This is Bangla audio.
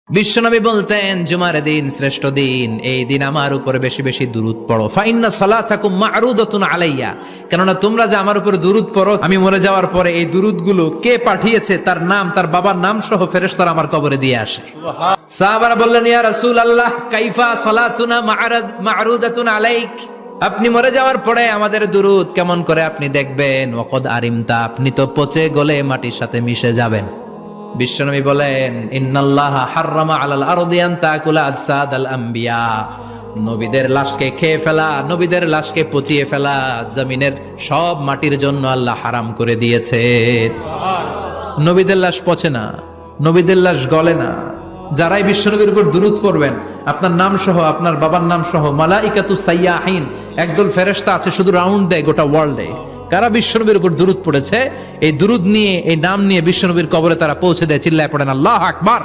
বিশ্বনবী বলতেন জুমার দিন শ্রেষ্ঠ দিন, এই দিন আমার উপরে বেশি বেশি দুরূদ পড়ো। ফাইন্না সালাতাকুম মা'রুদাতুন আলাইয়া, কেননা তোমরা যে আমার উপরে দুরূদ পড়ো, আমি মরে যাওয়ার পরে এই দুরূদগুলো কে পাঠিয়েছে তার নাম, তার বাবার নাম সহ ফেরেশতারা আমার কবরে দিয়ে আসে। সাহাবারা বললেন, ইয়া রাসূলুল্লাহ কাইফা সালাতুনা মা'রুদাতুন আলাইক, আপনি মরে যাওয়ার পরে আমাদের দুরূদ কেমন করে আপনি দেখবেন? ওয়াকাদ আরিমতা, আপনি তো পচে গলে মাটির সাথে মিশে যাবেন। বিশ্বনবী বলেন, ইন্নাল্লাহা হাররামা আলাল আরদি আন তাকুলা আজসাদাল আম্বিয়া, নবীদের লাশকে খেয়ে ফেলা, নবীদের লাশকে পচিয়ে ফেলা জমিনের সব মাটির জন্য আল্লাহ হারাম করে দিয়েছে। নবীদের লাশ পচে না, নবীদের লাশ গলে না। যারাই বিশ্বনবীর উপর দুরূদ পড়বেন, আপনার নাম সহ, আপনার বাবার নাম সহ, মালাইকাতু সাইয়াহিন, একদল ফেরেশতা আছে শুধু রাউন্ড দেয় গোটা ওয়ার্ল্ডে। কারা বিশ্বনবীর উপর দুরূদ পড়েছে, এই দুরূদ নিয়ে, এই নাম নিয়ে বিশ্বনবীর কবরে তারা পৌঁছে দেয়। চিল্লায় পড়েন আল্লাহু আকবার।